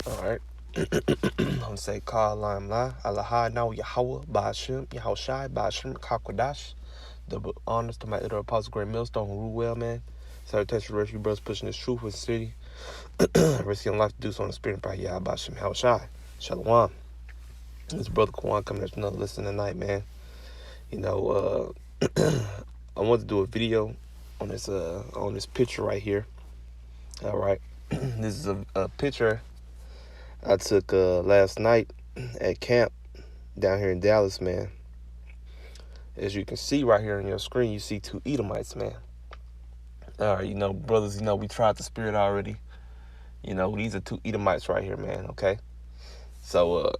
All right. I'm gonna say Kal Lam La, Allah now Yahweh, Bashim, Yahushai, Bashim, Kakwadash. Double honors to my elder apostle, Great Millstone, who rule well, man. Salutation to rescue brothers pushing this truth with the city. Risking life to do so on the spirit by Yah, Bashim, Yahushai. Shalom. This brother Kwan coming at another listen tonight, man. You know, I want to do a video on this picture right here. All right. This is a picture I took last night at camp down here in Dallas, man. As you can see right here on your screen, you see two Edomites, man. All right, brothers, we tried the spirit already. These are two Edomites right here, man, okay? So,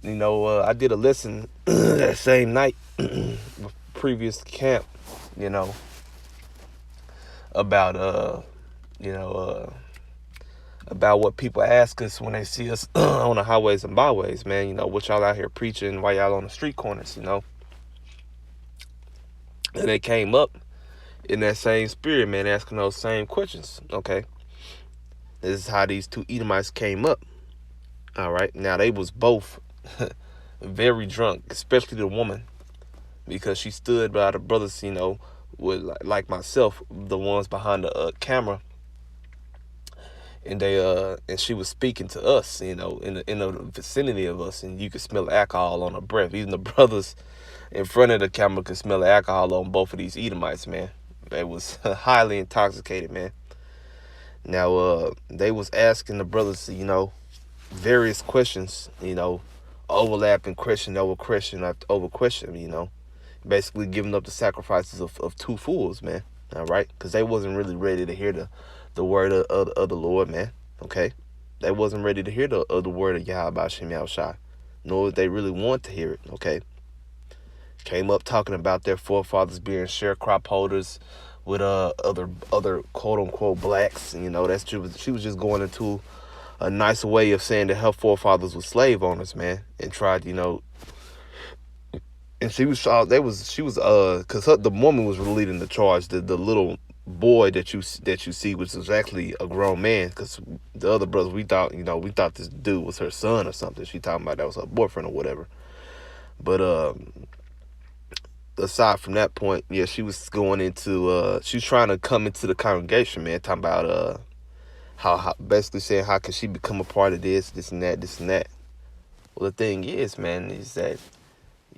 I did a lesson that same night, previous camp, about, about what people ask us when they see us on the highways and byways, man. What y'all out here preaching while y'all on the street corners, And they came up in that same spirit, man, asking those same questions, okay? This is how these two Edomites came up, all right? Now, they was both very drunk, especially the woman, because she stood by the brothers, with like myself, the ones behind the camera, and she was speaking to us, in the vicinity of us, and you could smell the alcohol on her breath. Even the brothers in front of the camera could smell the alcohol on both of these Edomites, man. They was highly intoxicated, man. Now, they was asking the brothers, various questions, overlapping question over question over question, basically giving up the sacrifices of two fools, man. All right, because they wasn't really ready to hear the word of the Lord, man. Okay, they wasn't ready to hear the word of Yahweh Shem Yahushai, nor did they really want to hear it. Okay, came up talking about their forefathers being sharecrop holders with other quote unquote blacks. That's she was just going into a nice way of saying that her forefathers were slave owners, man, and tried, and she was because the woman was leading the charge. The little boy that you see, which was actually a grown man, because the other brothers we thought this dude was her son or something. She talking about that was her boyfriend or whatever. But aside from that point, yeah, she was going into she was trying to come into the congregation, man, talking about how basically saying how can she become a part of this and that, this and that. Well, the thing is, man, is that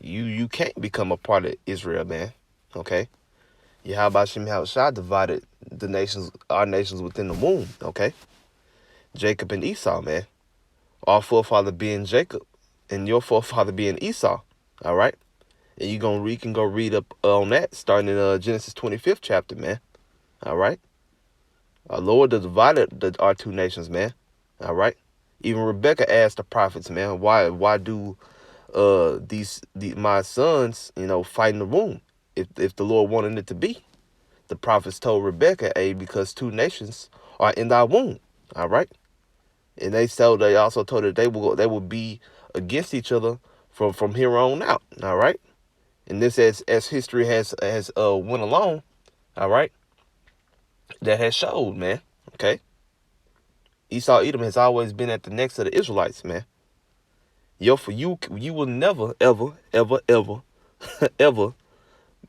you can't become a part of Israel, man. Okay? Yahweh Shem Yahushua divided our nations within the womb, okay? Jacob and Esau, man. Our forefather being Jacob and your forefather being Esau, all right? And you can go read up on that starting in Genesis 25th chapter, man. All right? Our Lord divided our two nations, man. All right? Even Rebecca asked the prophets, man, why do my sons, fight in the womb if the Lord wanted it to be? The prophets told Rebecca, because two nations are in thy womb. All right? And they also told her they will be against each other from here on out. All right? And this as history has went along, all right, that has showed, man. Okay. Esau Edom has always been at the necks of the Israelites, man. You will never, ever, ever, ever, ever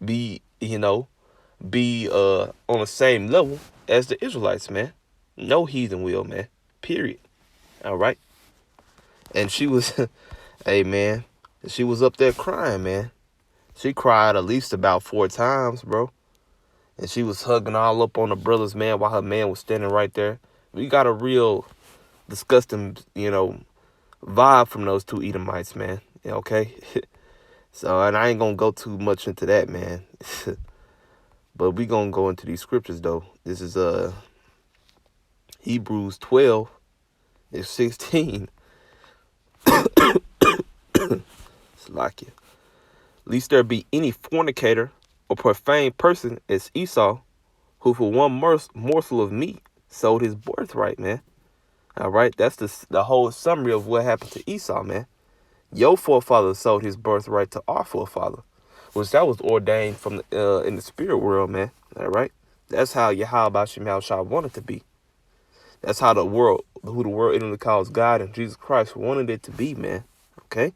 be, be on the same level as the Israelites, man. No heathen will, man. Period. All right. And she was, hey, man, she was up there crying, man. She cried at least about 4 times, bro. And she was hugging all up on the brothers, man, while her man was standing right there. We got a real disgusting, vibe from those two Edomites, man. Okay? So, and I ain't going to go too much into that, man. But we going to go into these scriptures, though. This is Hebrews 12, 16. Salakia. Lest there be any fornicator or profane person as Esau, who for one morsel of meat sold his birthright, man. All right, that's the whole summary of what happened to Esau, man. Your forefather sold his birthright to our forefather, which that was ordained from in the spirit world, man. All right, that's how Yahweh Shem Yahushua wanted to be. That's how who the world inwardly calls God and Jesus Christ wanted it to be, man. Okay.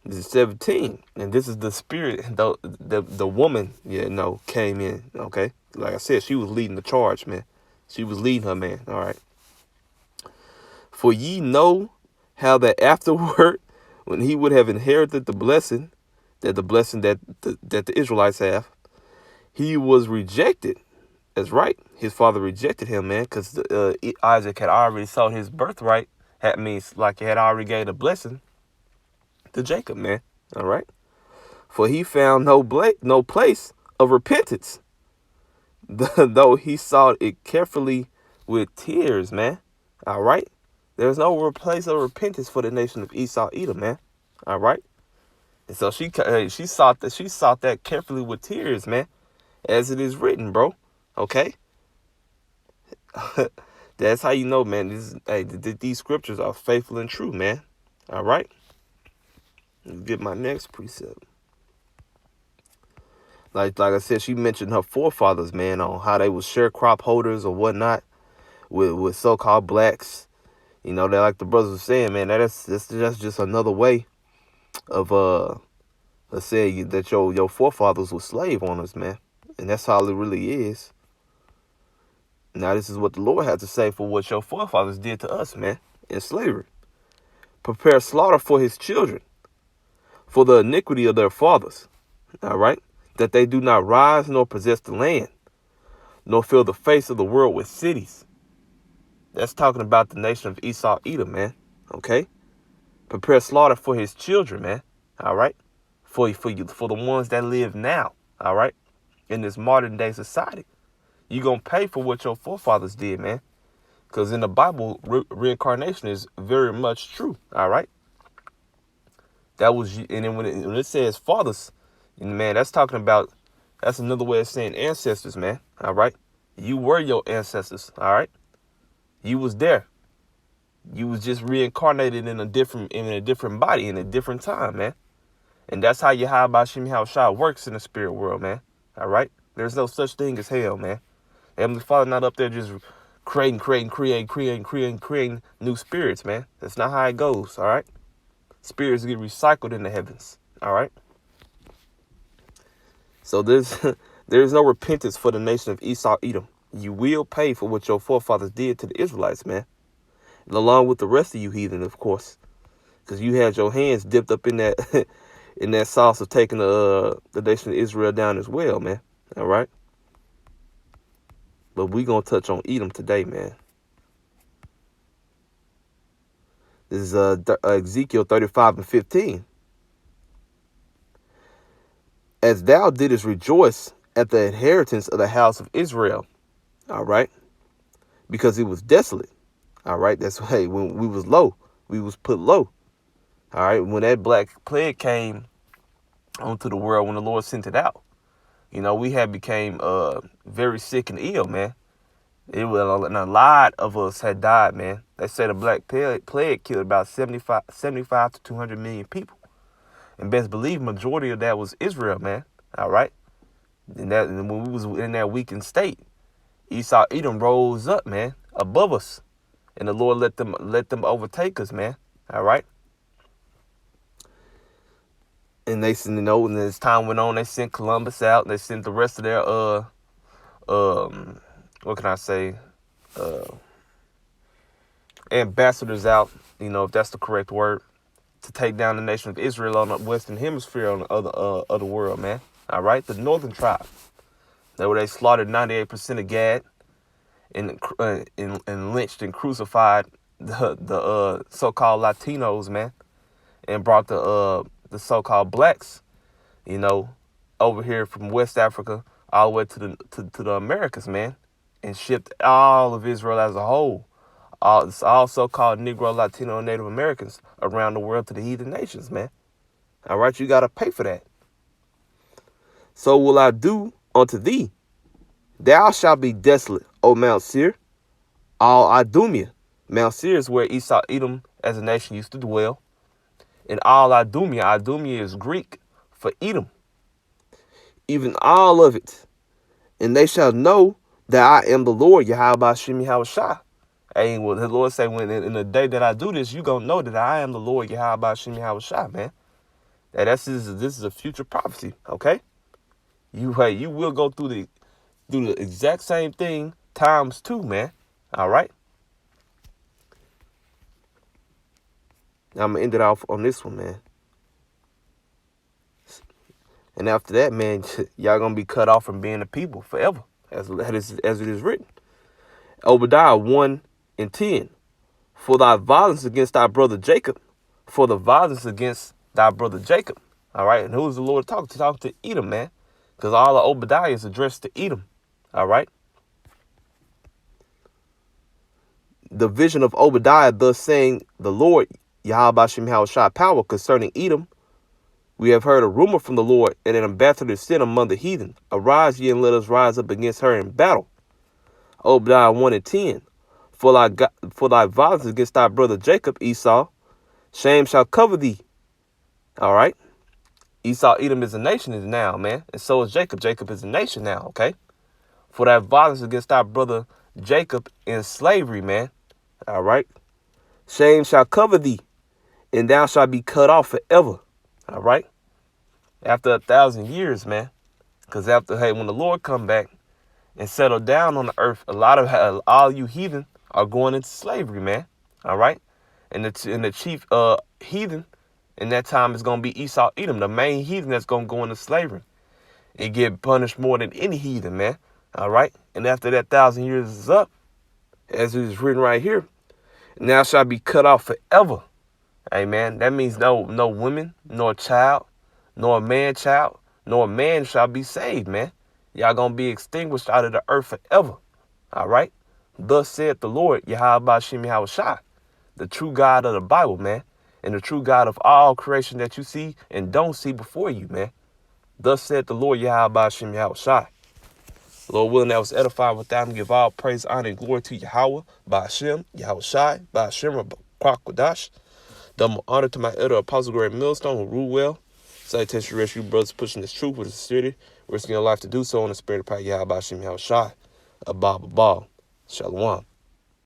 This is 17, and this is the spirit. The woman, came in. Okay, like I said, she was leading the charge, man. She was leading her man. All right. For ye know how that afterward, when he would have inherited the blessing that the Israelites have, he was rejected. That's right. His father rejected him, man, because Isaac had already sold his birthright. That means like he had already gave a blessing to Jacob, man. All right. For he found no place of repentance, though he sought it carefully with tears, man. All right. There's no place of repentance for the nation of Esau, Edom, man. All right. And so she sought that carefully with tears, man, as it is written, bro. Okay. That's how you know, man. These scriptures are faithful and true, man. All right. Let's get my next precept. Like I said, she mentioned her forefathers, man, on how they was sharecrop holders or whatnot with so-called blacks. They're like the brothers were saying, man, that's just another way of saying that your forefathers were slave owners, man. And that's how it really is. Now, this is what the Lord had to say for what your forefathers did to us, man, in slavery. Prepare slaughter for his children, for the iniquity of their fathers, all right, that they do not rise nor possess the land, nor fill the face of the world with cities. That's talking about the nation of Esau, Edom, man, okay? Prepare slaughter for his children, man, all right, for the ones that live now, all right, in this modern day society. You're going to pay for what your forefathers did, man, because in the Bible, reincarnation is very much true, all right? And then when it says fathers, man, that's another way of saying ancestors, man. All right. You were your ancestors. All right. You was there. You was just reincarnated in a different body, in a different time, man. And that's how Yahweh Shem Yahushua works in the spirit world, man. All right. There's no such thing as hell, man. Heavenly Father not up there just creating new spirits, man. That's not how it goes. All right. Spirits get recycled in the heavens. All right. So there's no repentance for the nation of Esau, Edom. You will pay for what your forefathers did to the Israelites, man. And along with the rest of you heathen, of course. Because you had your hands dipped up in that in that sauce of taking the nation of Israel down as well, man. All right. But we going to touch on Edom today, man. This is Ezekiel 35:15. As thou didst rejoice at the inheritance of the house of Israel, all right, because it was desolate, all right. That's hey, when we was low, we was put low, all right. When that black plague came onto the world, when the Lord sent it out, we had became very sick and ill, man. And a lot of us had died, man. They said the black plague killed about 75 to 200 million people. And best believe majority of that was Israel, man. All right. And when we was in that weakened state, Esau, Edom rose up, man, above us. And the Lord let them overtake us, man. All right. And they sent, and as time went on, they sent Columbus out. And they sent the rest of their what can I say? Ambassadors out, if that's the correct word, to take down the nation of Israel on the Western Hemisphere on the other world, man. All right, the northern tribe. They slaughtered 98% of Gad and lynched and crucified the so-called Latinos, man, and brought the so-called blacks, over here from West Africa all the way to the Americas, man, and shipped all of Israel as a whole. All so-called Negro, Latino, and Native Americans around the world to the heathen nations, man. All right, you got to pay for that. So will I do unto thee. Thou shalt be desolate, O Mount Seir, all Idumea. Mount Seir is where Esau, Edom as a nation used to dwell. And all Idumea is Greek for Edom. Even all of it. And they shall know that I am the Lord, Yahweh Shem Yahushua. Hey, well, the Lord say, when in the day that I do this, you gonna know that I am the Lord Yahweh Shem Yahweh Shai, man. This is a future prophecy, okay? You will go through the exact same thing times 2, man. All right. Now I'm gonna end it off on this one, man. And after that, man, y'all gonna be cut off from being the people forever, as it is written. Obadiah 1:10. For thy violence against thy brother Jacob, for the violence against thy brother Jacob. All right. And who is the Lord talking to? Talk to Edom, man. Because all of Obadiah is addressed to Edom. All right. The vision of Obadiah, thus saying, the Lord, Yahweh Shem Yahweh Shai, power concerning Edom. We have heard a rumor from the Lord, and an ambassador is sent among the heathen. Arise ye, and let us rise up against her in battle. Obadiah 1:10. For thy violence against thy brother Jacob, Esau, shame shall cover thee. All right. Esau, Edom is a nation is now, man. And so is Jacob. Jacob is a nation now, okay? For thy violence against thy brother Jacob in slavery, man. All right. Shame shall cover thee, and thou shalt be cut off forever. All right. After 1,000 years, man. Because when the Lord come back and settle down on the earth, all you heathen are going into slavery, man. All right. And the chief heathen in that time is going to be Esau, Edom, the main heathen that's going to go into slavery and get punished more than any heathen, man. All right. And after that 1,000 years is up, as it is written right here, now shall be cut off forever. Amen. That means no woman, nor child, nor a man child, nor a man shall be saved, man. Y'all gonna be extinguished out of the earth forever. All right. Thus saith the Lord, Yahweh Shem Yahweh Shai, the true God of the Bible, man, and the true God of all creation that you see and don't see before you, man. Thus saith the Lord, Yahweh Shem Yahweh Shai. Lord willing, that was edified with that. Give all praise, honor, and glory to Yahweh, Ba'ashem, Yahweh Shai, Ba'ashem, Kwakadash. Double honor to my elder Apostle Greg Millstone, who rule well. Salutation, rest you brothers pushing this truth with sincerity, risking your life to do so in the spirit of power, Yahweh Shem Yahweh Shai. Abba, Shalom.